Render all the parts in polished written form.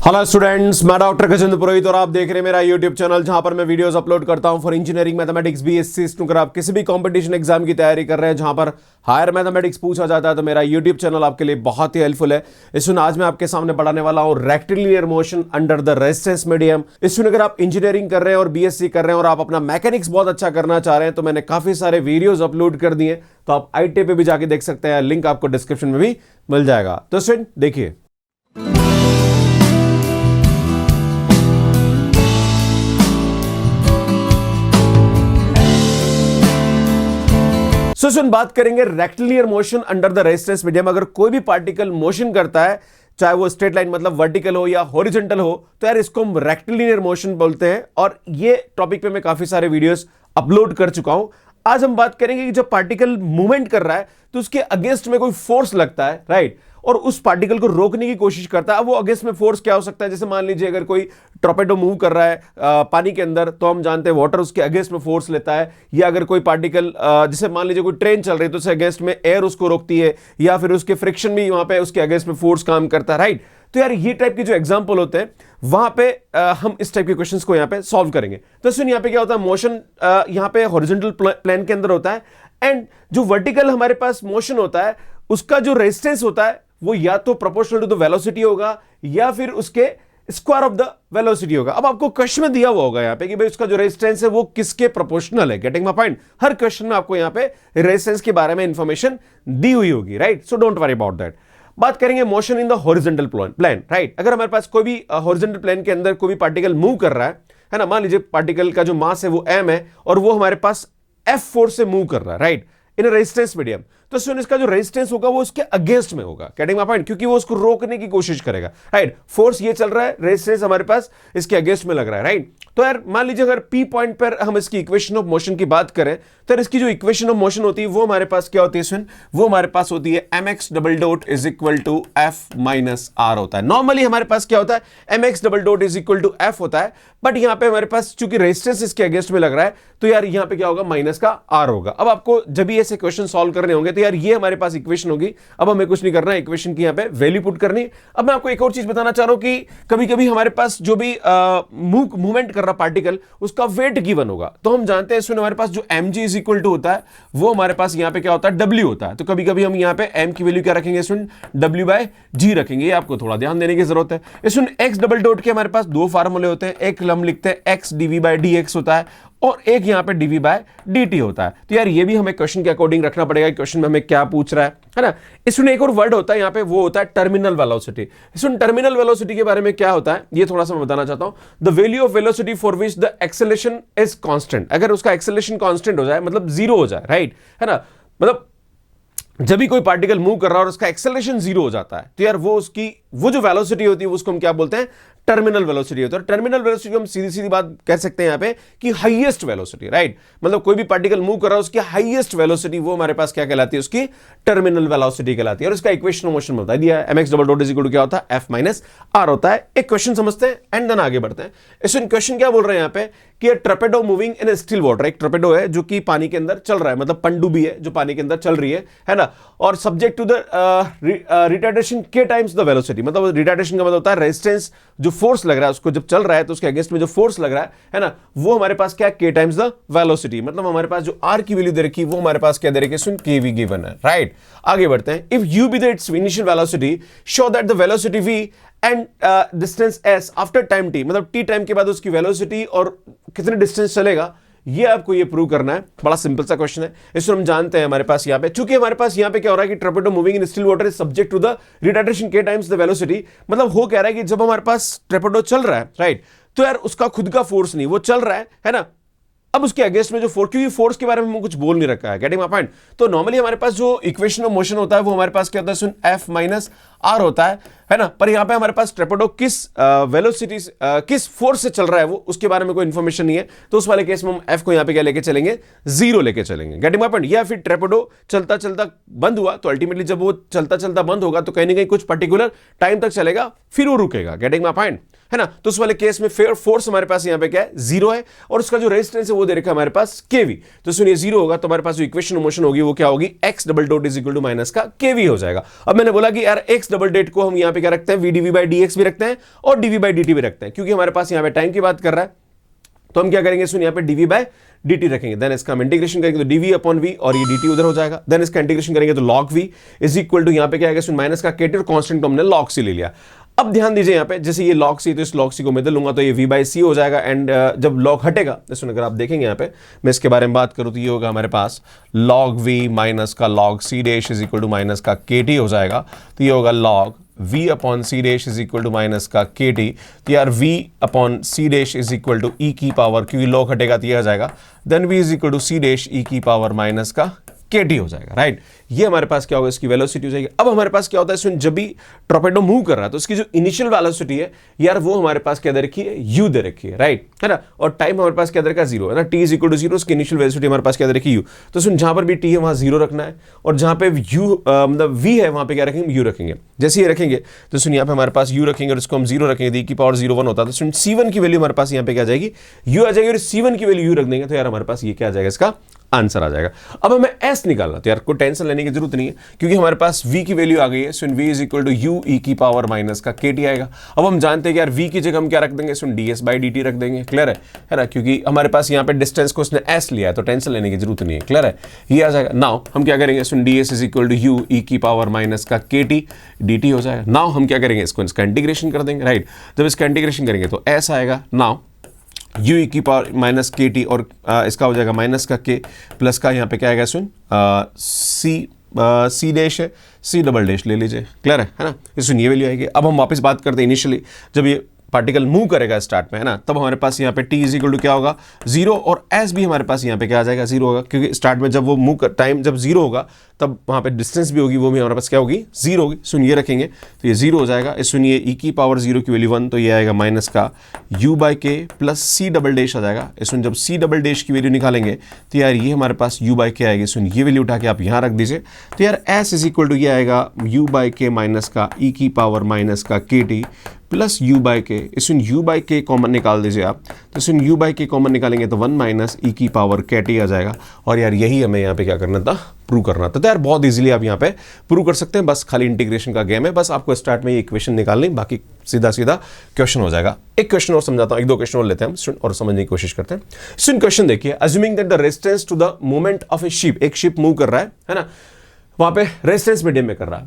Hello students, मैं doctor Gajendra पुरोहित और आप देख रहे हैं मेरा यूट्यूब चैनल जहां पर मैं वीडियोस अपलोड करता हूं फॉर इंजीनियरिंग मैथमेटिक्स बीएससी। अगर आप किसी भी कंपटीशन एग्जाम की तैयारी कर रहे हैं जहां पर हायर मैथमेटिक्स पूछा जाता है तो मेरा यूट्यूब चैनल आपके लिए बहुत ही हेल्पफुल है। इसमें आज मैं आपके सामने पढ़ाने वाला हूं rectilinear motion under the resistance medium. इसमें अगर आप इंजीनियरिंग कर रहे हैं और बीएससी कर रहे हैं और आप अपना मैकेनिक्स बहुत अच्छा करना चाह रहे हैं तो मैंने काफी सारे वीडियोज अपलोड कर दिए, तो आप ITA पे भी जाके देख सकते हैं, लिंक आपको डिस्क्रिप्शन में भी मिल जाएगा। तो स्टूडेंट देखिए, बात करेंगे rectilinear motion under the resistance medium. अगर कोई भी पार्टिकल मोशन करता है, चाहे वो स्ट्रेट लाइन मतलब वर्टिकल हो या हॉरिजॉन्टल हो, तो यार इसको हम रेक्टिलिनियर मोशन बोलते हैं। और ये टॉपिक पे मैं काफी सारे वीडियोस अपलोड कर चुका हूं। आज हम बात करेंगे कि जब पार्टिकल मूवमेंट कर रहा है तो उसके अगेंस्ट में कोई फोर्स लगता है, राइट, और उस पार्टिकल को रोकने की कोशिश करता है। अब वो अगेंस्ट में फोर्स क्या हो सकता है? जैसे मान लीजिए अगर कोई टॉर्पेडो मूव कर रहा है पानी के अंदर, तो हम जानते हैं वाटर उसके अगेंस्ट में फोर्स लेता है। या अगर कोई पार्टिकल जैसे मान लीजिए कोई ट्रेन चल रही है तो उसके अगेंस्ट में एयर उसको रोकती है, या फिर उसके फ्रिक्शन भी वहां पे उसके अगेंस्ट में फोर्स काम करता है, राइट। तो यार ये टाइप के जो एग्जांपल होते हैं वहां पे हम इस टाइप के क्वेश्चंस को यहां पे सॉल्व करेंगे। तो सुन, यहां पे क्या होता है, मोशन यहां पे हॉरिजॉन्टल प्लेन के अंदर होता है, एंड जो वर्टिकल हमारे पास मोशन होता है उसका जो रेजिस्टेंस होता है वो या तो प्रोपोर्शनल टू द वेलोसिटी होगा या फिर उसके स्क्वायर ऑफ द वेलोसिटी होगा। अब आपको क्वेश्चन में दिया हुआ होगा यहां पे कि भाई उसका जो रेजिस्टेंस है वो किसके प्रोपोर्शनल है। Getting my point? Her question में आपको यहां पे रेजिस्टेंस के बारे में इंफॉर्मेशन दी हुई होगी, right. So don't worry about that. बात करेंगे motion in the horizontal plane, right. अगर हमारे पास कोई भी हॉरिजॉन्टल प्लेन के अंदर कोई भी पार्टिकल मूव कर रहा है ना, मान लीजिए पार्टिकल का जो मास है वो m है और वो हमारे पास F फोर्स से मूव कर रहा है, राइट, इन रेजिस्टेंस मीडियम, तो सुन इसका जो रेजिस्टेंस होगा वो उसके अगेंस्ट में होगा। Getting my point? क्योंकि वो उसको रोकने की कोशिश करेगा, राइट। फोर्स ये चल रहा है, रेजिस्टेंस हमारे पास इसके अगेंस्ट में लग रहा है, राइट। तो यार मान लीजिए अगर P पॉइंट पर हम इसकी इक्वेशन ऑफ मोशन की बात करें तो इसकी जो इक्वेशन ऑफ मोशन होती है वो हमारे पास क्या होती है सुन? वो हमारे पास होती है mx double dot is equal to f minus r होता है। नॉर्मली हमारे पास क्या होता है, mx double dot is equal to f होता है, बट यहां पे हमारे पास चूंकि रेजिस्टेंस इसके अगेंस्ट में लग रहा है तो यार यहां पे क्या होगा, माइनस का r होगा। अब आपको जब भी ऐसे क्वेश्चन सॉल्व करने होंगे तो यार ये हमारे पास इक्वेशन होगी। अब हमें कुछ नहीं करना है, इक्वेशन की यहां पे वैल्यू पुट करनी। अब मैं आपको एक और चीज बताना चाह रहा हूं कि कभी कभी हमारे पास जो भी मूवमेंट कर रहा पार्टिकल उसका वेट गिवन होगा, तो हम जानते हैं इसमें हमारे पास जो mg इज इक्वल टू होता है वो हमारे पास यहां पे क्या होता है, w होता है। तो कभी कभी हम यहां पे m की वैल्यू क्या रखेंगे इसमें, w बाय g रखेंगे। ये आपको थोड़ा ध्यान देने की जरूरत है। इसमें x डबल डॉट के हमारे पास दो फार्मूले होते हैं, एक हम लिखते हैं x dv बाय dx होता है और एक यहां पे dv बाय dt होता है। तो यार ये भी हमें क्वेश्चन के अकॉर्डिंग रखना पड़ेगा, क्वेश्चन में हमें क्या पूछ रहा है ना। इसमें एक और वर्ड होता है यहां पे, वो होता है टर्मिनल वेलोसिटी। इसमें टर्मिनल वेलोसिटी के बारे में क्या होता है ये थोड़ा सा मैं बताना चाहता हूं। The value of velocity for which the acceleration is constant. अगर उसका एक्सेलरेशन कांस्टेंट हो जाए मतलब जीरो हो जाए, राइट, है ना, मतलब जब भी कोई पार्टिकल मूव कर रहा है और उसका एक्सेलरेशन जीरो हो जाता है तो यार वो जो वेलोसिटी होती है उसको हम क्या बोलते हैं, टर्मिनल वेलोसिटी होता है। टर्मिनल वेलोसिटी हम सीधी सीधी बात कह सकते हैं यहां पे कि हाईएस्ट वेलोसिटी, राइट। मतलब कोई भी पार्टिकल मूव कर रहा है उसकी हाईएस्ट वेलोसिटी वो हमारे पास क्या कहलाती है, उसकी टर्मिनल वेलोसिटी कहलाती है। और इसका इक्वेशन ऑफ मोशन में बता दिया है, mx double dot is equal to क्या होता है, f माइनस r होता है। एक क्वेश्चन समझते हैं एंड देन आगे बढ़ते हैं। इसमें क्वेश्चन क्या बोल रहे हैं यहां पे कि torpedo moving in still water. एक टॉर्पेडो है जो कि पानी के अंदर चल रहा है, मतलब पनडुब्बी है जो पानी के अंदर चल रही है ना, और subject to the retardation k times the velocity. मतलब रिटार्डेशन का मतलब होता है रेजिस्टेंस, जो फोर्स लग रहा है उसको जब चल रहा है तो उसके अगेंस्ट में जो फोर्स लग रहा है ना, वो हमारे पास क्या, k टाइम्स द वेलोसिटी। मतलब हमारे पास जो r की वैल्यू दे रखी है वो हमारे पास क्या दे रखी है, सुन kv गिवन है, राइट। आगे बढ़ते हैं। If u be the it's initial velocity show that the velocity v and distance s after time t, मतलब t टाइम के बाद उसकी वेलोसिटी और कितने डिस्टेंस चलेगा ये आपको ये प्रूव करना है। बड़ा सिंपल सा क्वेश्चन है। इसको हम जानते हैं हमारे पास यहां पे, चूंकि हमारे पास यहां पे क्या हो रहा है कि torpedo moving in still water is subject to the retardation k times the velocity. मतलब हो कह रहा है कि जब हमारे पास टॉर्पेडो चल रहा है, राइट, तो यार उसका खुद का फोर्स नहीं, वो चल रहा है ना, अब उसके अगेंस्ट में जो फोर्स, क्योंकि फोर्स के बारे में कुछ बोल नहीं रखा है। Getting my point? तो नॉर्मली हमारे पास जो इक्वेशन ऑफ मोशन होता है वो हमारे पास क्या होता है सुन, f माइनस r होता है ना। पर यहां पे हमारे पास टॉर्पेडो किस वेलोसिटी किस फोर्स से चल रहा है वो उसके बारे में कोई इंफॉर्मेशन नहीं है, तो उस वाले केस में हम f को यहां पे क्या लेके चलेंगे, जीरो लेके चलेंगे। Getting my point? या फिर टॉर्पेडो चलता चलता बंद हुआ तो अल्टीमेटली जब वो चलता चलता बंद होगा तो कहीं ना कहीं कुछ पर्टिकुलर टाइम तक चलेगा फिर वो रुकेगा। Getting my point? है ना। तो उस वाले केस में फोर्स हमारे पास यहाँ पे क्या है, 0 है, और उसका जो रेजिस्टेंस है वो दे रखा है हमारे पास kV। तो सुनिए 0 होगा तो हमारे पास जो इक्वेशन ऑफ मोशन होगी वो क्या होगी, x double dot is equal to minus का kV हो जाएगा। अब मैंने बोला कि यार x डबल डॉट को हम यहाँ पे क्या रखते हैं, vdv बाई dx भी रखते हैं और dv बाई dt भी रखते हैं, क्योंकि हमारे पास यहाँ पे टाइम की बात कर रहा है। तो हम क्या करेंगे, सुन यहाँ पे dv बाय dt रखेंगे, देन इसका हम इंटीग्रेशन करेंगे तो dv अपॉन v और ये dt उधर हो जाएगा। देन इसका इंटीग्रेशन करेंगे तो log v is equal to यहाँ पे क्या आएगा, सुन माइनस का kt और कांस्टेंट को हमने log c ले लिया। अब ध्यान दीजिए यहाँ पे, जैसे ये log c तो इस log c को मैं इधर लूंगा तो ये v बाई सी हो जाएगा, एंड जब log हटेगा, जैसे अगर आप देखेंगे यहाँ पे मैं इसके बारे में बात करूँ तो ये होगा हमारे पास log v माइनस का log c dash is equal to minus का kt हो जाएगा। तो ये होगा log v upon c dash is equal to minus का kt। तो यार v upon c dash is equal to e की पावर, क्योंकि log हटेगा तो ये आ जाएगा, then v is equal to c dash e की पावर माइनस का kt हो जाएगा, राइट। ये हमारे पास क्या होगा, इसकी वेलोसिटी हो जाएगी। अब हमारे पास क्या होता है, इसमें जब भी टॉर्पेडो मूव कर रहा है तो उसकी जो इनिशियल वेलोसिटी है यार वो हमारे पास क्या दे रखी है, u दे रखी है, राइट, है ना। और टाइम हमारे पास क्या दे रखा है, 0 है ना, t इज इक्वल टू 0, उसकी इनिशियल वेलोसिटी हमारे पास क्या दे रखी है, u। तो सुन जहां पर भी t है वहां 0 रखना है, और जहां पे u मतलब v है वहां पे क्या रखेंगे, u रखेंगे। जैसे ये रखेंगे तो सुन यहाँ पे हमारे पास u रखेंगे और इसको हम 0 रखेंगे, e की पावर 0 1 होता है, तो सुन c1 की वैल्यू हमारे पास यहाँ पे क्या आ जाएगी, u आ जाएगी, और c1 की वैल्यू u रख देंगे तो यार हमारे पास ये क्या आ जाएगा, इसका आंसर आ जाएगा। अब हमें s निकालना, तो यार कोई टेंशन लेने की जरूरत नहीं है, क्योंकि हमारे पास v की वैल्यू आ गई है। सुन v is equal to u e की पावर माइनस का kt आएगा। अब हम जानते हैं कि यार v की जगह हम क्या रख देंगे, सुन ds बाई dt रख देंगे, क्लियर है ना, क्योंकि हमारे पास यहाँ पे डिस्टेंस को उसने s लिया है तो टेंशन लेने की जरूरत नहीं है, क्लियर है, ये आ जाएगा। नाउ हम क्या करेंगे, सुन ds is equal to u e की पावर माइनस का kt dt हो जाएगा। नाउ हम क्या करेंगे, इसका इंटीग्रेशन कर देंगे, राइट। जब इसका इंटीग्रेशन करेंगे तो s आएगा, नाउ u e की पावर माइनस के टी, और इसका हो जाएगा माइनस का k प्लस का यहाँ पे क्या आएगा, सुन सी डैश है, सी डबल डैश ले लीजिए, क्लियर है ना। सुन ये वैल्यू आएगी। अब हम वापस बात करते हैं इनिशियली जब ये पार्टिकल मूव करेगा स्टार्ट में, है ना, तब हमारे पास यहाँ पे t इज इक्वल टू क्या होगा, 0, और s भी हमारे पास यहाँ पे क्या आ जाएगा, 0 होगा, क्योंकि स्टार्ट में जब वो मूव कर टाइम जब 0 होगा तब वहाँ पे डिस्टेंस भी होगी, वो भी हमारे पास क्या होगी, 0 होगी। सुन ये रखेंगे तो ये 0 हो जाएगा। इस सुनिए e की पावर 0 की वैल्यू 1, तो ये आएगा माइनस का u बाई के प्लस सी डबल डैश आ जाएगा। इस सुन जब सी डबल डैश की वैल्यू निकालेंगे तो यार ये हमारे पास u बाई के आएगी। सुन ये वैल्यू उठा के आप यहाँ रख दीजिए, तो यार s इज इक्वल टू ये आएगा u बाई के माइनस का e की पावर माइनस का kt प्लस u बाई के। इसमें u बाई के कॉमन निकाल दीजिए आप, तो इसमें u बाई के कॉमन निकालेंगे तो 1 माइनस e की पावर kt आ जाएगा। और यार यही हमें यहाँ पे क्या करना था, प्रूव करना था। तो यार बहुत इजीली आप यहाँ पे प्रूव कर सकते हैं, बस खाली इंटीग्रेशन का गेम है, बस आपको स्टार्ट में ये इक्वेशन निकालनी, बाकी सीधा सीधा क्वेश्चन हो जाएगा। एक क्वेश्चन और समझाता हूँ, एक दो क्वेश्चन और लेते हैं हम और समझने की कोशिश करते हैं। सुन क्वेश्चन देखिए, assuming that the resistance to the movement of a ship, एक शिप मूव कर रहा है ना, वहां पे रेजिस्टेंस मीडियम में कर रहा है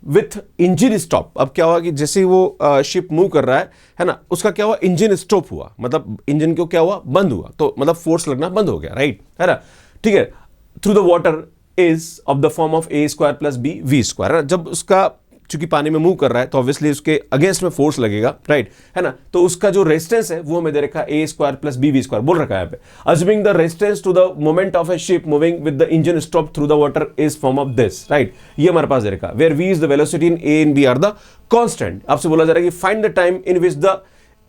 विथ इंजन स्टॉप। अब क्या हुआ कि जैसे ही वो शिप मूव कर रहा है ना, उसका क्या हुआ, इंजन स्टॉप हुआ, मतलब इंजन को क्या हुआ, बंद हुआ, तो मतलब फोर्स लगना बंद हो गया, राइट, है ना, ठीक है। Through the water is of the form of a square plus b v square. जब उसका चूंकि पानी में मूव कर रहा है तो ऑब्वियसली उसके अगेंस्ट में फोर्स लगेगा, राइट, है ना, तो उसका जो रेजिस्टेंस है वो हमें दे रखा है a square plus b v square बोल रखा है यहाँ पे। Assuming the resistance to the moment of a ship moving with the engine stop through the water is form of this, right, ये हमारे पास दे रखा है, where v is the velocity in a and b are the constant. आपसे बोला जा रहा है कि find the time in which the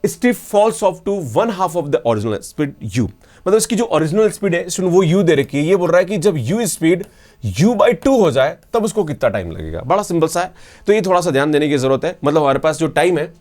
stiff falls of to 1/2 of the original speed u, मतलब इसकी जो ओरिजिनल स्पीड है वो u दे रखी है। ये बोल रहा है कि जब u स्पीड u/2 हो जाए तब उसको कितना टाइम लगेगा। बड़ा सिंपल सा है, तो ये थोड़ा सा ध्यान देने की जरूरत है। मतलब हमारे पास जो टाइम है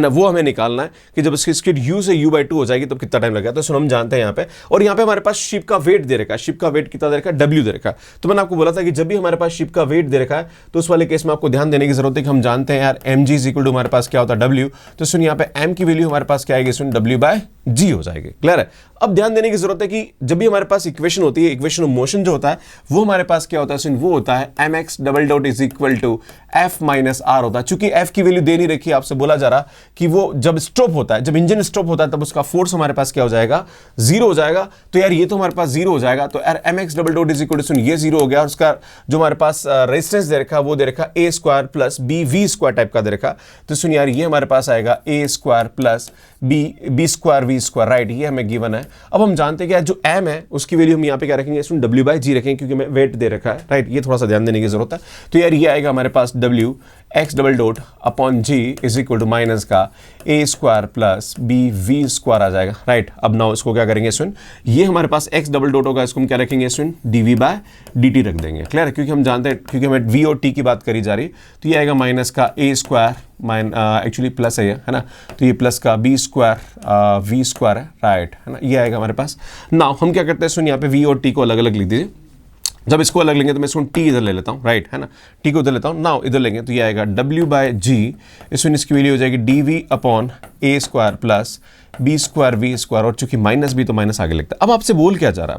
ना, वो हमें निकालना है कि जब इसकी स्पीड u से u/2 हो जाएगी तब कितना टाइम लगेगा। तो सुन हम जानते हैं यहाँ पे, और यहाँ पे हमारे पास शिप का वेट दे रखा है। शिप का वेट कितना दे रखा है, w दे रखा है। तो मैंने आपको बोला था कि जब भी हमारे पास शिप का वेट दे रखा है तो उस वाले केस में आपको ध्यान देने की जरूरत है कि हम जानते हैं यार mg इज इक्वल टू हमारे पास क्या होता है w। तो सुन यहाँ पे m की वैल्यू हमारे पास क्या आएगी, सुन w/g हो जाएगी, क्लियर है। अब ध्यान देने की जरूरत है कि जब भी हमारे पास इक्वेशन होती है, इक्वेशन ऑफ मोशन जो होता है वो हमारे पास क्या होता है, सुन वो होता है mx double dot is equal to f minus r होता है। चूंकि f की वैल्यू दे नहीं रखी, आपसे बोला जा रहा कि वो जब स्टॉप होता है, जब इंजन स्टॉप होता है तब उसका फोर्स हमारे पास क्या हो जाएगा, 0 हो जाएगा। तो यार ये तो हमारे पास 0 हो जाएगा, तो यार mx double dot is equal to सुन ये 0 हो गया, और उसका जो हमारे पास रेजिस्टेंस दे रखा वो दे रखा a square plus b v square type का दे रखा। तो सुन यार ये हमारे पास आएगा a square plus b square v square, right, ये हमें गिवन है। अब हम जानते हैं कि जो m है उसकी वैल्यू हम यहाँ पे क्या रखेंगे, सुन w/g रखेंगे, क्योंकि हमें वेट दे रखा है, राइट, ये थोड़ा सा ध्यान देने की जरूरत है। तो यार ये आएगा हमारे पास w x double dot upon g is equal to minus का a square plus b v square आ जाएगा, राइट। अब नाउ इसको क्या करेंगे स्टूडेंट, ये हमारे पास एक्स डबल डॉट होगा, इसको हम क्या रखेंगे स्टूडेंट, डीवी बाय डी रख देंगे, क्लियर है, क्योंकि हम जानते हैं, क्योंकि हमें वी और टी की बात करी जा रही, तो ये आएगा माइनस का ए स्क्वायर एक्चुअली प्लस है ना, तो ये प्लस का बी स्क्वायर वी स्क्वायर है ना, ये आएगा हमारे पास। नाउ हम क्या करते हैं सुन, यहाँ पे वी और टी को अलग अलग लिख दीजिए। जब इसको अलग लेंगे तो मैं इसको टी इधर ले लेता हूँ, राइट है ना, टी को इधर लेता हूँ। नाउ इधर लेंगे तो ये आएगा डब्ल्यू बाय जी, इसकी वैल्यू हो जाएगी d v upon a square plus b square v square, और चूंकि माइनस भी तो माइनस आगे लगता है। अब आपसे बोला क्या जा रहा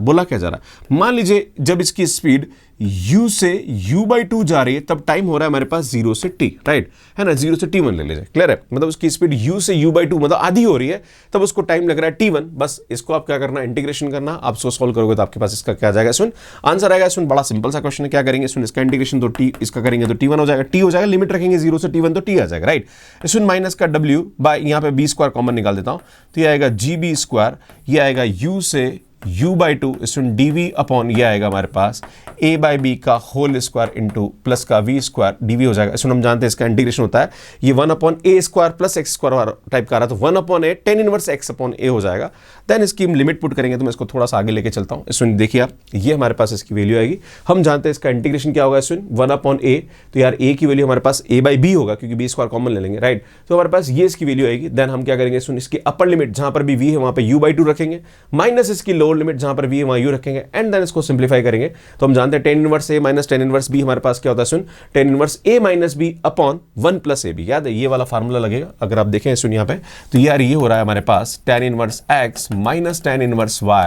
है, मान लीजिए जब इसकी स्पीड u से u/2 जा रही है, तब टाइम हो रहा है हमारे पास 0 से t, राइट है ना, 0 से t1 ले लीजिए, क्लियर है, मतलब उसकी स्पीड u से u/2 मतलब आधी हो रही है, तब उसको टाइम लग रहा है t1। बस इसको आप क्या करना, इंटीग्रेशन करना, आप इसको सॉल्व करोगे तो आपके पास इसका क्या जाएगा सुन, आंसर आएगा सुन। बड़ा सिंपल सा क्वेश्चन है, क्या करेंगे सुन, इसका इंटीग्रेशन तो t इसका करेंगे तो t1 हो जाएगा, t हो जाएगा, लिमिट रखेंगे 0 से t1 तो t आ जाएगा, राइट। सुन माइनस का w बाय यहाँ पे b स्क्वायर कॉमन निकाल देता हूँ, तो ये आएगा जी बी स्क्वायर, ये आएगा u से u/2 इसमें dv अपॉन ये आएगा हमारे पास a बाई बी का होल स्क्वायर इंटू प्लस का v स्क्वायर dv हो जाएगा। इसमें हम जानते हैं इसका इंटीग्रेशन होता है, ये 1 upon a square plus x square type का रहा, तो 1 upon a tan inverse x upon a हो जाएगा। देन इसकी हम लिमिट पुट करेंगे, तो मैं इसको थोड़ा सा आगे लेके चलता हूँ। इसमें देखिए आप, ये हमारे पास इसकी वैल्यू आएगी, हम जानते हैं इसका इंटीग्रेशन क्या होगा इसमें 1 अपॉन a, तो यार a की वैल्यू हमारे पास a बाई बी होगा, क्योंकि b स्क्वायर कॉमन ले लेंगे, राइट। तो हमारे पास ये इसकी वैल्यू आएगी। देन हम क्या करेंगे इसमें, इसकी अपर लिमिट जहां पर भी v है वहां पे u/2 रखेंगे, माइनस इसकी लोअर लिमिट जहां पर v है वहां u रखेंगे, एंड देन इसको सिंप्लीफाई करेंगे। तो हम जानते हैं tan inverse a minus tan inverse b हमारे पास क्या होता है सुन, tan inverse a minus b upon 1 plus ab, याद है ये वाला फार्मूला लगेगा। अगर आप देखें सुन यहाँ पे, तो यार ये हो रहा है हमारे पास tan inverse x minus tan inverse y,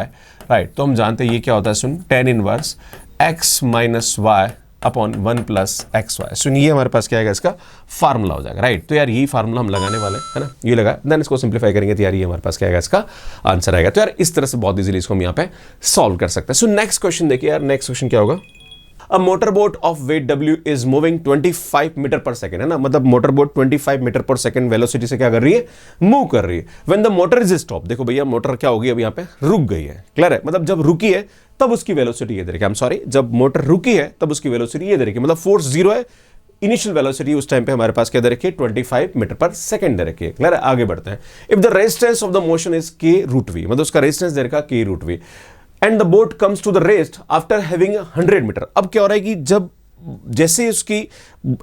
right. तो हम जानते हैं ये क्या होता है सुन, tan inverse x minus y upon 1 plus x y. सुनिए हमारे पास क्या आएगा, इसका फार्मूला हो जाएगा, राइट। तो यार यही फार्मूला हम लगाने वाले है ना, ये लगा, देन इसको सिंप्लीफाई करेंगे तो यार ये हमारे पास क्या आएगा, इसका आंसर आएगा। तो यार इस तरह से बहुत इजीली इसको हम यहाँ पे सॉल्व कर सकते हैं। सो नेक्स्ट क्वेश्चन देखिए यार, नेक्स्ट क्वेश्चन क्या होगा, a motorboat of weight W is moving 25 metre per second, है ना, मतलब motorboat 25 metre per second velocity से क्या कर रही है, मूव कर रही है। When the motor is stop, देखो भैया मोटर क्या होगी, अब यहाँ पे रुक गई है, क्लियर है, मतलब जब रुकी है तब उसकी वेलोसिटी ये देखिए, सॉरी जब मोटर रुकी है तब उसकी वेलोसिटी ये देखिए, मतलब फोर्स 0 है, इनिशियल वेलोसिटी उस टाइम पे हमारे पास क्या दे रखी है, 25 मीटर पर सेकंड दे रखी है, क्लियर है। आगे बढ़ते हैं। If the resistance of the motion is k√v, मतलब उसका रेजिस्टेंस दे रखा k√v, and the boat comes to the rest after having 100 metre. अब क्या हो रहा है कि जब जैसे उसकी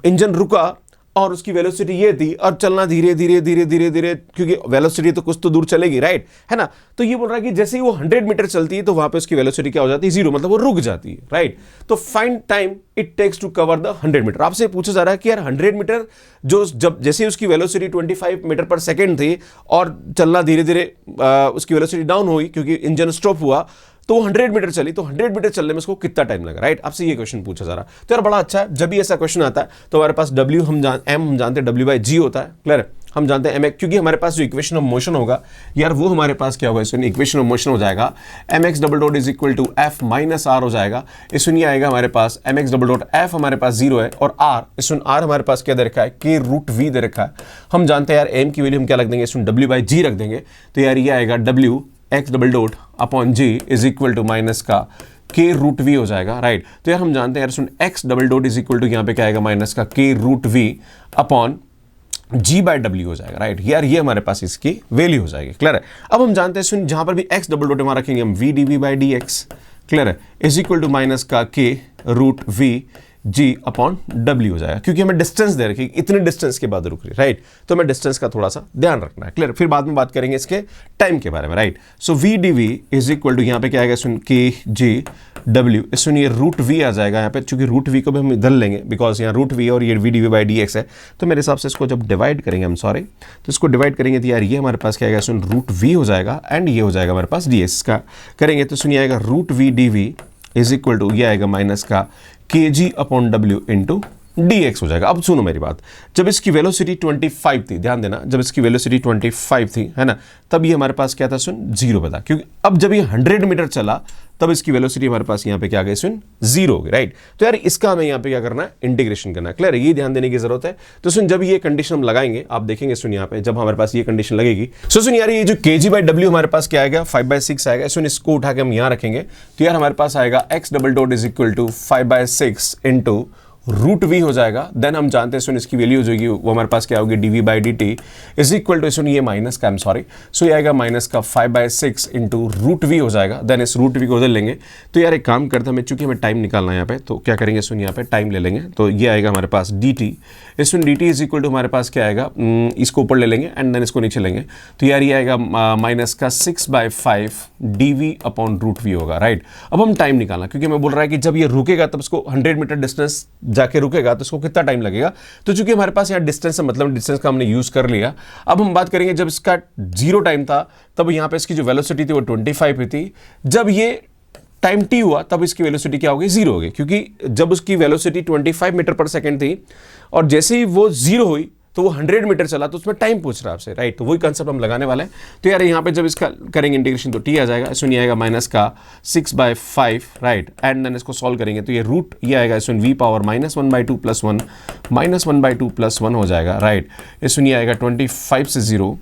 इंजन रुका और उसकी वेलोसिटी ये थी, और चलना धीरे धीरे धीरे धीरे धीरे, क्योंकि वेलोसिटी तो कुछ तो दूर चलेगी, राइट है ना, तो ये बोल रहा है कि जैसे ही वो 100 मीटर चलती है तो वहां पे उसकी वेलोसिटी क्या हो जाती है, 0, मतलब वो रुक जाती है, राइट। तो find time it takes to cover the 100 metre. आपसे पूछा जा रहा है कि यार 100 मीटर जो जब जैसे उसकी वेलोसिटी 25 मीटर पर सेकेंड थी और चलना धीरे धीरे उसकी वेलोसिटी डाउन हुई क्योंकि इंजन स्टॉप हुआ, तो 100 मीटर चली, तो 100 मीटर चलने में उसको कितना टाइम लगा, राइट। आपसे ये क्वेश्चन पूछा जा रहा है। तो यार बड़ा अच्छा है, जब भी ऐसा क्वेश्चन आता है तो हमारे पास W हम जानते हैं W बाई जी होता है, क्लियर है, हम जानते हैं mx, क्योंकि हमारे पास जो इक्वेशन ऑफ मोशन होगा यार वो हमारे पास क्या होगा, इसमें इक्वेशन ऑफ मोशन हो जाएगा mx double dot is equal to f minus r हो जाएगा। इसमें ये आएगा हमारे पास mx डबल डॉट f हमारे पास 0 है, और r, इसमें r हमारे पास क्या दे रखा है, k√v दे रखा है। हम जानते हैं यार m की वैल्यू हम क्या रख देंगे, इसमें w बाई जी रख देंगे, तो यार ये आएगा w x double dot upon g is equal to minus का k√v हो जाएगा, राइट। तो यार हम जानते हैं यार सुन x double dot is equal to यहाँ पे क्या आएगा, माइनस का k√v upon g by W हो जाएगा, राइट। यार ये हमारे पास इसकी वैल्यू हो जाएगी, क्लियर है। अब हम जानते हैं सुन जहां पर भी एक्स डबल डॉट वहां रखेंगे हम v dv by d x, clear है, इज इक्वल टू माइनस का k√v g अपॉन w हो जाएगा, क्योंकि हमें डिस्टेंस दे रखी, इतने डिस्टेंस के बाद रुक रही, राइट। तो हमें डिस्टेंस का थोड़ा सा ध्यान रखना है, क्लियर। फिर बाद में बात करेंगे इसके टाइम के बारे में, right. So v dv is equal to यहाँ पे क्या आएगा सुन k/g/w, इसमें ये √v आ जाएगा यहाँ पे, चूंकि √v को भी हम इधर लेंगे बिकॉज यहाँ √v और ये v dv by d x है, तो मेरे हिसाब से इसको जब डिवाइड करेंगे हम, सॉरी, तो इसको डिवाइड करेंगे तो यार ये हमारे पास क्या आएगा सुन √v हो जाएगा, एंड ये हो जाएगा हमारे पास dx का करेंगे तो सुनिए आएगा √v dv is equal to ये आएगा माइनस का kg upon w into dx हो जाएगा। अब सुनो मेरी बात, जब इसकी वेलोसिटी 25 थी, ध्यान देना, जब इसकी वेलोसिटी 25 थी, है ना, तब ये हमारे पास क्या था सुन 0 बता, क्योंकि अब जब ये 100 मीटर चला तब इसकी वेलोसिटी हमारे पास यहाँ पे क्या आ गई सुन 0 हो गई, राइट। तो यार इसका हमें यहाँ पे क्या करना है, इंटीग्रेशन करना है, क्लियर है, ये ध्यान देने की जरूरत है। तो सुन जब ये कंडीशन हम लगाएंगे, आप देखेंगे सुन यहाँ पे जब हमारे पास ये कंडीशन लगेगी, सो सुन यार ये जो kg बाई w हमारे पास क्या आएगा 5/6 आएगा, सुन इसको उठा के हम यहाँ रखेंगे तो यार हमारे पास आएगा x double dot is equal to 5/6 into root v हो जाएगा। देन हम जानते हैं सुन इसकी वैल्यू हो जाएगी वो हमारे पास क्या होगी, dv by dt is equal to सुन ये माइनस का, सो ये आएगा माइनस का 5/6 इंटू रूट वी हो जाएगा। देन इस रूट वी को उधर लेंगे। तो यार एक काम करते हैं, चूंकि हमें टाइम निकालना है यहाँ पे, तो क्या करेंगे सुन यहाँ पे टाइम ले लेंगे। तो ये आएगा हमारे पास dt, इसमें dt इज इक्वल टू हमारे पास क्या आएगा, इसको ऊपर ले लेंगे एंड देन इसको नीचे लेंगे। तो यार ये आएगा माइनस का 6/5 dv अपॉन रूट वी होगा, राइट। अब हम टाइम निकालना, क्योंकि मैं बोल रहा है कि जब ये रुकेगा तब उसको 100 मीटर डिस्टेंस जाके रुकेगा तो उसको कितना टाइम लगेगा। तो चूंकि हमारे पास यहाँ डिस्टेंस है, मतलब डिस्टेंस का हमने यूज कर लिया। अब हम बात करेंगे जब इसका 0 टाइम था तब यहाँ पे इसकी जो वेलोसिटी थी वो 25 पे थी। जब ये टाइम t हुआ तब इसकी वेलोसिटी क्या होगी, 0 होगी, क्योंकि जब उसकी वेलोसिटी 25 मीटर पर सेकेंड थी और जैसे ही वो 0 हुई तो वो 100 मीटर चला, तो उसमें टाइम पूछ रहा है आपसे, राइट। तो वही कंसेप्ट हम लगाने वाले हैं। तो यार यहाँ पे जब इसका करेंगे इंटीग्रेशन तो t आ जाएगा, इसमें नहीं आएगा माइनस का 6/5, राइट। एंड देन इसको सॉल्व करेंगे तो ये रूट ये आएगा, इसमें v पावर -1/2 + 1 -1/2 + 1 हो जाएगा, राइट। इसमें नहीं आएगा 25 से 0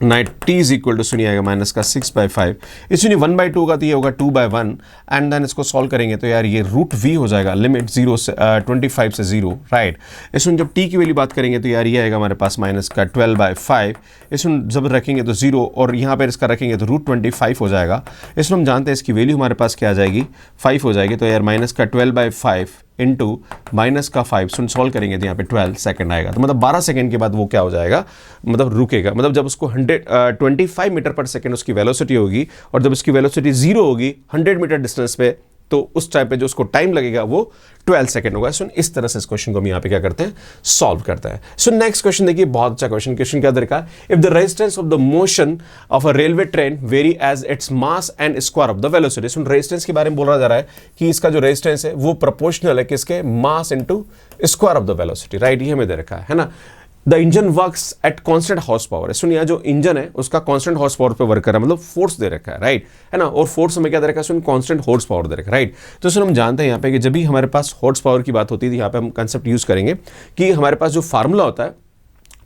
नाइट t इज इक्वल टू सुनिए आएगा माइनस का 6/5, इसमें 1/2 होगा तो ये होगा 2/1 एंड देन इसको सॉल्व करेंगे तो यार ये रूट v हो जाएगा, लिमिट 0 से 25 से 0, राइट। इसमें जब t की वैल्यू बात करेंगे तो यार ये आएगा हमारे पास माइनस का 12/5, इसमें जब रखेंगे तो 0 और यहाँ पर इसका रखेंगे तो रूट 25 हो जाएगा। इसमें हम जानते हैं इसकी वैल्यू हमारे पास क्या आ जाएगी, 5 हो जाएगी। तो यार माइनस का 12/5 इंटू माइनस का 5 सुन सॉल्व करेंगे तो यहाँ पे 12 सेकंड आएगा। तो मतलब 12 सेकंड के बाद वो क्या हो जाएगा, मतलब रुकेगा। मतलब जब उसको 125 मीटर पर सेकंड उसकी वेलोसिटी होगी और जब उसकी वेलोसिटी 0 होगी 100 मीटर डिस्टेंस पे, तो उस टाइम पे जो उसको टाइम लगेगा वो 12 सेकंड होगा। सो इस तरह से इस क्वेश्चन को हम यहाँ पे क्या करते हैं, सॉल्व करते हैं। सो नेक्स्ट क्वेश्चन देखिए, बहुत अच्छा क्वेश्चन। क्वेश्चन क्या दे रखा है, if the resistance of the motion of a railway train vary as its mass and square of the velocity. So resistance के बारे में बोला जा रहा है कि इसका जो रेजिस्टेंस है वो प्रोपोर्शनल है किसके, mass into square of the velocity, right. ये हमें दे रखा है ना। The engine works at constant horse power. सुनिए जो इंजन है उसका कॉन्स्टेंट हॉर्स पावर पे वर्क कर रहा है, मतलब फोर्स दे रखा है, राइट है ना। और फोर्स हमें क्या दे रखा है, सुन कॉन्स्टेंट हॉर्स पावर दे रखा है, राइट। तो सुन हम जानते हैं यहाँ पे कि जब भी हमारे पास हॉर्स पावर की बात होती है, यहाँ पे हम कंसेप्ट यूज करेंगे कि हमारे पास जो फार्मूला होता है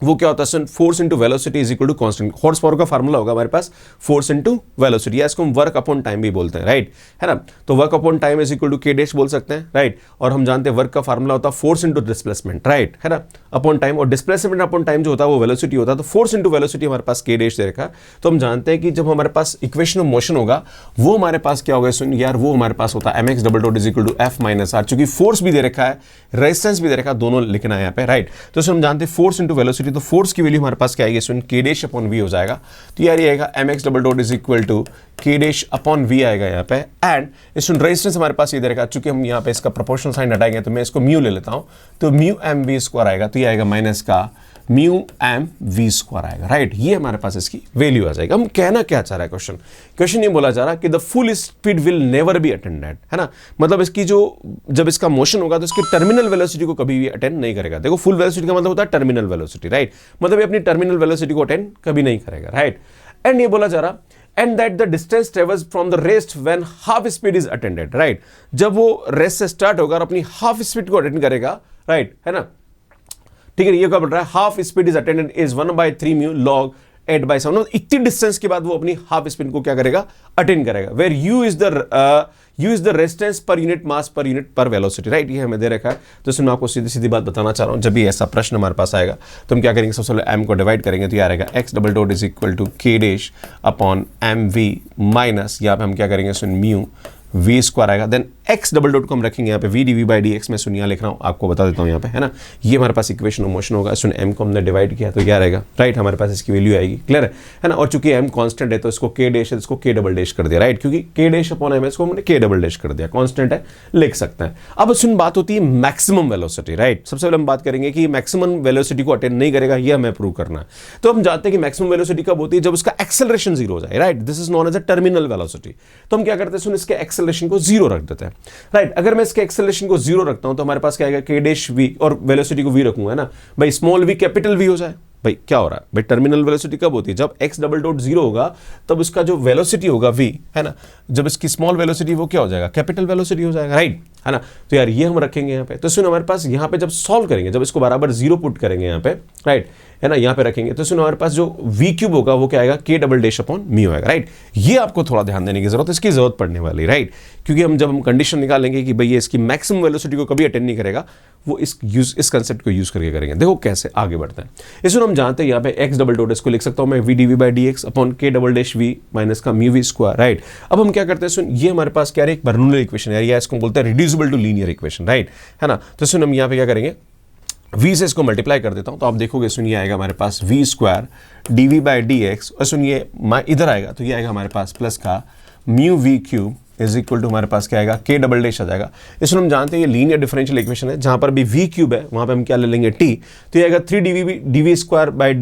वो क्या होता है, force into velocity is equal to constant. Horse power का फार्मूला होगा हमारे पास फोर्स इंटू वेलोसिटी, या इसको हम वर्क अपॉन टाइम भी बोलते हैं, राइट है ना। तो work upon time is equal to k dash बोल सकते हैं, राइट। और हम जानते हैं वर्क का फार्मूला होता है फोर्स इंटू डिस्प्लेसमेंट, राइट है ना, अपॉन टाइम। और डिस्प्लेसमेंट अपॉन टाइम जो होता है वो वेलोसिटी होता है। तो फोर्स इंटू वेलोसिटी हमारे पास के डैश दे रखा है। तो हम जानते हैं कि जब हमारे पास इक्वेशन ऑफ मोशन होगा वो हमारे पास क्या होगा, सुन यार वो हमारे पास होता है mx double dot is equal to f minus r। चूंकि फोर्स भी दे रखा है, रेजिस्टेंस भी दे रखा है, दोनों लिखना है यहाँ पे, राइट। तो हम जानते हैं फोर्स इंटू वेलोसिटी, तो फोर्स की वैल्यू हमारे पास क्या आएगी, सुन के डैश अपॉन v हो जाएगा। तो यार ये आएगा mx double dot is equal to k dash upon v आएगा यहाँ पे। एंड इस रेजिस्टेंस हमारे पास ये दे रखा है, चूंकि हम यहाँ पे इसका प्रोपोर्शनल साइन हटाएंगे तो मैं इसको म्यू ले लेता हूं, तो म्यू एम वी स्क्वायर आएगा। तो ये आएगा माइनस का म्यू एम वी स्क्वायर आएगा, राइट। ये हमारे पास इसकी वैल्यू आ जाएगा। हम कहना क्या चाह रहा है, क्वेश्चन ये बोला जा रहा है कि the full speed will never be attended, है ना। मतलब इसकी जो जब इसका मोशन होगा तो इसकी टर्मिनल वेलोसिटी को कभी भी अटेंड नहीं करेगा। देखो फुल वेलोसिटी का मतलब होता है टर्मिनल वेलोसिटी, राइट। मतलब ये अपनी टर्मिनल वेलोसिटी को अटेंड कभी नहीं करेगा, राइट। एंड ये बोला जा रहा and that the distance travels from the rest when half speed is attended, right। जब वो रेस्ट से स्टार्ट होगा और अपनी हाफ स्पीड को अटेंड करेगा, राइट है ना। ठीक है, ये क्या बोल रहा है, half speed is attended is 1/3 mu log 8/7। इतनी डिस्टेंस के बाद वो अपनी हाफ स्पीड को क्या करेगा, अटेंड करेगा। Where u is the resistance per unit mass per unit पर वेलोसिटी, राइट। ये हमें दे रखा है। तो इसमें मैं आपको सीधी सीधी बात बताना चाह रहा हूं, जब भी ऐसा प्रश्न हमारे पास आएगा तो हम क्या करेंगे, सबसे पहले m को डिवाइड करेंगे तो ये आएगा x double dot is equal to k dash upon mv minus यहाँ पे हम क्या करेंगे, सुन म्यू v स्क्वायर आएगा। देन x डबल डॉट को हम रखेंगे यहाँ पे v dv बाई dx में, सुनिए लिख रहा हूँ, आपको बता देता हूँ यहाँ पे, है ना। ये हमारे पास इक्वेशन ऑफ मोशन होगा। सुन m को हमने डिवाइड किया तो क्या रहेगा, राइट, हमारे पास इसकी वैल्यू आएगी, क्लियर है ना। और चूंकि m कांस्टेंट है तो इसको k डैश है, इसको k डबल डैश कर दिया, राइट, क्योंकि k डैश अपॉन m इसको हमने k डबल डैश कर दिया, कांस्टेंट है, लिख सकते हैं। अब सुन बात होती है मैक्सिमम वेलोसिटी, राइट। सबसे पहले हम बात करेंगे कि मैक्सिमम वेलोसिटी को अटेंड नहीं करेगा, ये हमें प्रूव करना है। तो हम जानते हैं कि मैक्सिमम वेलोसिटी कब होती है, जब उसका एक्सेलरेशन 0 हो जाए, right. This is known as a terminal velocity. तो हम क्या करते हैं, सुन इसके एक्सेलरेशन को 0 रख देते हैं, राइट। अगर मैं इसके एक्सेलरेशन को 0 रखता हूं तो हमारे पास क्या आएगा, k डैश v, और वेलोसिटी को v रखूंगा, है ना भाई, स्मॉल v कैपिटल v हो जाए, भाई क्या हो रहा है भाई, टर्मिनल वेलोसिटी कब होती है, जब x डबल डॉट जीरो होगा तब उसका जो वेलोसिटी होगा v, है ना, जब इसकी स्मॉल वेलोसिटी वो क्या हो जाएगा, कैपिटल वेलोसिटी हो जाएगा, राइट, है ना। तो यार ये हम रखेंगे यहाँ पे। तो सुनो हमारे पास यहाँ पे जब सॉल्व करेंगे, जब इसको बराबर जीरो पुट करेंगे यहाँ पे, राइट, है ना, यहाँ पे रखेंगे, तो सुनो हमारे पास जो v क्यूब होगा वो क्या आएगा, k double dash upon mu आएगा, राइट। ये आपको थोड़ा ध्यान देने की जरूरत है, इसकी जरूरत पड़ने वाली, राइट, क्योंकि हम जब हम कंडीशन निकालेंगे कि भाई ये इसकी मैक्सिमम वेलोसिटी को कभी अटेंड नहीं करेगा, वो इस कंसेप्ट को यूज करके करेंगे। देखो कैसे आगे बढ़ते हैं। इसमें हम जानते हैं यहाँ पे x डबल डॉट, इसको लिख सकता हूं मैं v dv by d x upon k double dash v minus का म्यू v स्क्वायर, राइट। अब हम क्या करते हैं, सुन, ये हमारे पास क्या है, एक बर्नौली इक्वेशन है, या इसको बोलते हैं reducible to linear equation, right, है ना। तो सुन हम यहाँ पे क्या करेंगे, v से इसको मल्टीप्लाई कर देता हूं, तो आप देखोगे सुनिए आएगा हमारे पास v square dv by d x, और सुनिए इधर आएगा तो ये आएगा हमारे पास प्लस का mu v cube is equal to हमारे पास क्या आएगा, k डबल डैश आ जाएगा। इसमें हम जानते हैं ये लीनियर डिफरेंशियल इक्वेशन है, जहां पर भी v क्यूब है वहां पे हम क्या ले लेंगे t, तो ये आएगा 3 square by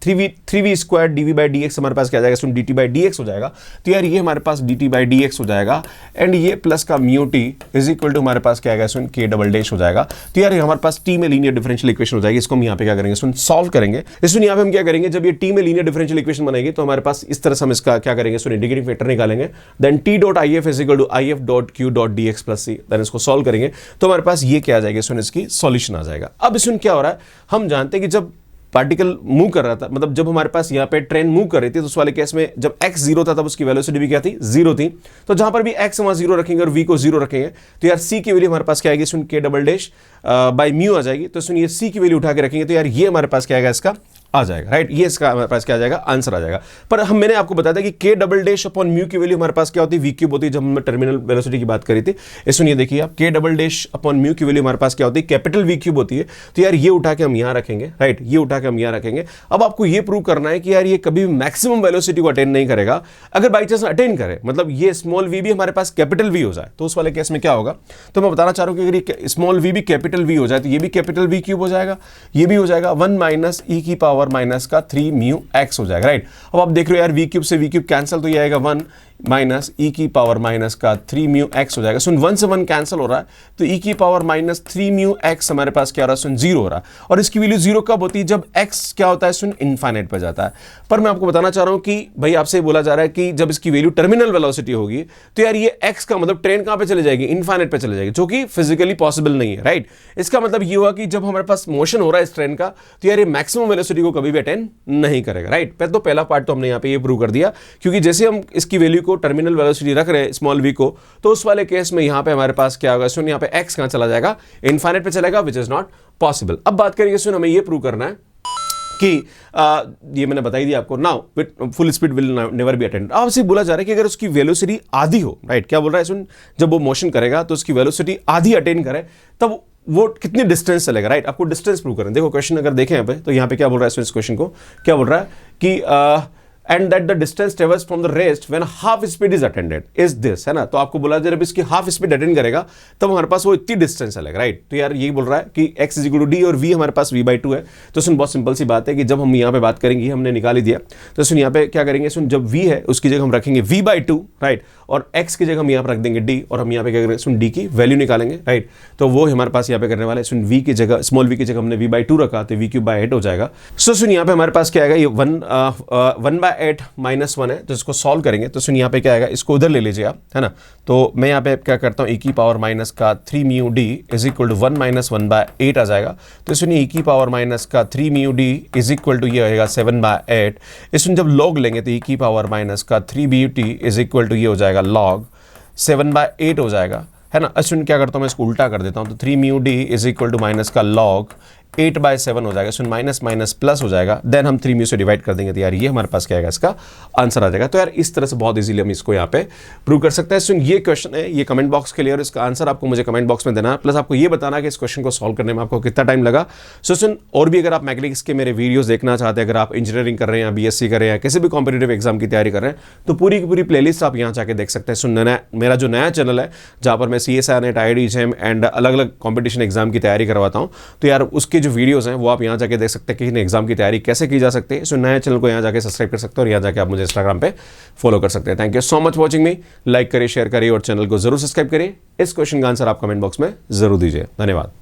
three v square dv by d x हमारे पास क्या आ जाएगा, सुन dt बाई डी एक्स हो जाएगा। तो यार ये हमारे पास dt बाई डी एक्स हो जाएगा, एंड ये प्लस का mu t is equal to हमारे पास क्या आएगा, सुन k डबल डैश हो जाएगा। तो यार हमारे पास t में लीनियर डिफरेंशियल इक्वेशन हो जाएगी, इसको हम यहाँ पे क्या करेंगे, सुन सॉल्व करेंगे। इसमें यहाँ पे हम क्या करेंगे, जब ये t में लीनियर डिफरेंशियल इक्वेशन बनेगी तो हमारे पास इस तरह से हम इसका क्या करेंगे, सुन इंटीग्रेटिंग फैक्टर निकालेंगे, then t dot I F is equal to if dot q dot dx plus c, then इसको सॉल्व करेंगे तो हमारे पास ये क्या आ जाएगा, सुन इसकी सॉल्यूशन आ जाएगा। अब इसमें क्या हो रहा है, हम जानते हैं कि जब पार्टिकल मूव कर रहा था, मतलब जब हमारे पास यहाँ पे ट्रेन मूव कर रही थी, तो उस वाले केस में जब x जीरो था तब उसकी वेलोसिटी भी क्या थी, जीरो थी। तो जहां पर भी x वहां जीरो रखेंगे और v को जीरो रखेंगे, तो यार c की वैल्यू हमारे पास क्या आएगी, सुन k double dash by mu आ जाएगी। तो सुन ये c की वैल्यू उठा के रखेंगे, तो यार ये हमारे पास क्या आएगा, इसका आ जाएगा, राइट, ये इसका हमारे पास क्या आ जाएगा, आंसर आ जाएगा। पर मैंने आपको बताया था कि k double dash upon mu की वैल्यू हमारे पास क्या होती है, v क्यूब होती है, जब हमने टर्मिनल वेलोसिटी की बात करी थी। सुनिए देखिए आप, k double dash upon mu की वैल्यू हमारे पास क्या होती है, कैपिटल v क्यूब होती है। तो यार ये उठा के हम यहां रखेंगे, राइट, ये उठा के हम यहां रखेंगे। अब आपको ये प्रूव करना है कि यार ये कभी मैक्सिमम वेलोसिटी को अटेंड नहीं करेगा। अगर बाई चांस अटेंड करे, मतलब ये स्मॉल v भी हमारे पास कैपिटल v हो जाए, तो उस वाले केस में क्या होगा, तो मैं बताना चाह रहा हूं कि अगर ये स्मॉल v भी कैपिटल v हो जाए, तो ये भी कैपिटल v क्यूब हो जाएगा, ये भी हो जाएगा 1 माइनस e की पावर माइनस का 3 म्यू x हो जाएगा, राइट। अब आप देख रहे हो यार v क्यूब से v क्यूब कैंसिल, तो ये आएगा 1 माइनस e की पावर माइनस का 3 म्यू x हो जाएगा। सुन 1 से 1 कैंसिल हो रहा है, तो e की पावर माइनस 3 म्यू x हमारे पास क्या हो रहा है, सुन जीरो हो रहा है। और इसकी वैल्यू जीरो कब होती है, जब x क्या होता है, सुन इनफाइनाइट पर जाता है। पर मैं आपको बताना चाह रहा हूं कि भाई आपसे बोला जा रहा है कि जब इसकी वैल्यू टर्मिनल वेलोसिटी होगी, तो यार ये x का मतलब ट्रेन कहां पे चले जाएगी, इनफाइनाइट पे चले जाएगी, जो कि फिजिकली पॉसिबल नहीं है, राइट। इसका मतलब ये हुआ कि जब हमारे पास मोशन हो रहा है इस ट्रेन का, तो यार ये मैक्सिमम वेलोसिटी को कभी भी अटेंड नहीं करेगा, राइट। तो पहला पार्ट तो हमने यहाँ पे ये प्रूव कर दिया, क्योंकि जैसे हम इसकी वैल्यू को टर्मिनल वेलोसिटी रख रहे हैं स्मॉल v को, तो उस वाले केस में यहां पे हमारे पास क्या होगा, सुन यहाँ पे x कहां चला जाएगा, इनफाइनाइट पे चलेगा, विच इज नॉट पॉसिबल। अब बात करेंगे, सुन हमें ये प्रूव करना है कि ये मैंने बताई दी आपको, now with full speed will never be attend. आपसे बोला जा रहा है कि अगर उसकी वेलोसिटी आधी हो, राइट, क्या बोल रहा है, सुन जब वो मोशन करेगा तो उसकी वेलोसिटी आधी अटेंड करे, तब वो कितनी डिस्टेंस चलेगा, राइट। आपको डिस्टेंस प्रूव करें। देखो क्वेश्चन अगर देखें यहाँ पे, तो यहाँ पे क्या बोल रहा है, इस क्वेश्चन को क्या बोल रहा है कि and that the distance travels from the rest when half speed is attended is this, है ना। तो आपको बोला जब इसकी हाफ स्पीड अटेंड करेगा तब हमारे पास वो इतनी डिस्टेंस चलेगा, राइट। तो यार यही बोल रहा है कि x इक्वल टू डी और v हमारे पास v/2 है। तो सुन बहुत सिंपल सी बात है कि जब हम यहाँ पे बात करेंगे, हमने निकाल ही दिया, तो सुन यहाँ पे क्या करेंगे, सुन जब v है उसकी जगह हम रखेंगे v/2, राइट, और x की जगह हम यहाँ पर रख देंगे d, और हम यहाँ पे क्या करेंगे, सुन d की वैल्यू निकालेंगे, राइट। तो वो हमारे पास यहाँ पे करने वाले, सुन v की जगह स्मॉल v की जगह हमने v/2 रखा, तो v क्यूब बाई 8 हो जाएगा। सो सुन यहाँ पे हमारे पास क्या आएगा, ये 1/8 माइनस 1 है, तो इसको सॉल्व करेंगे तो सुन यहाँ पे क्या आएगा, इसको उधर ले लीजिए आप, है ना। तो मैं यहाँ पे क्या करता हूँ, e की पावर माइनस का 3 mu d is equal to 1 minus 1/8 आ जाएगा। तो सुनिए e की पावर माइनस का 3 mu d is equal to ये आएगा 7/8। इसमें जब लॉग लेंगे तो e की पावर माइनस का 3 mu t is equal to ये हो जाएगा लॉग 7/8 हो जाएगा, है ना। सुन क्या करता हूँ, मैं इसको उल्टा कर देता हूँ, तो 3 mu d is equal to minus का लॉग 8/7 हो जाएगा। सुन माइनस माइनस प्लस हो जाएगा, देन हम 3 म्यू से डिवाइड कर देंगे, तो यार ये हमारे पास क्या आएगा, इसका आंसर आ जाएगा। तो यार इस तरह से बहुत इजीली हम इसको यहाँ पे प्रूव कर सकते हैं। सुन ये क्वेश्चन है, ये कमेंट बॉक्स के लिए, और इसका आंसर आपको मुझे कमेंट बॉक्स में देना है, प्लस आपको ये बताना कि इस क्वेश्चन को सॉल्व करने में आपको कितना टाइम लगा। सो सुन और भी अगर आप मैकेनिक्स के मेरे वीडियोस देखना चाहते हैं, अगर आप इंजीनियरिंग कर रहे हैं, बीएससी कर रहे हैं, किसी भी कॉम्पिटेटिव एग्जाम की तैयारी कर रहे हैं, तो पूरी की पूरी प्लेलिस्ट आप यहाँ जाके देख सकते हैं। सुन मेरा जो नया चैनल है जहाँ पर मैं CSIR net, IIT JEM and अलग अलग कॉम्पिटिशन एग्जाम की तैयारी करवाता हूँ, तो यार उसके जो वीडियोज़ हैं वो आप यहाँ जाके देख सकते हैं कि एग्जाम की तैयारी कैसे की जा सकती है। सो नए चैनल को यहाँ जाके सब्सक्राइब कर सकते हैं, और यहाँ जाके आप मुझे इंस्टाग्राम पे फॉलो कर सकते हैं। Thank you so much watching me. Like करिए, शेयर करिए और चैनल को जरूर सब्सक्राइब करिए। इस क्वेश्चन का आंसर आप कमेंट बॉक्स में जरूर दीजिए। धन्यवाद।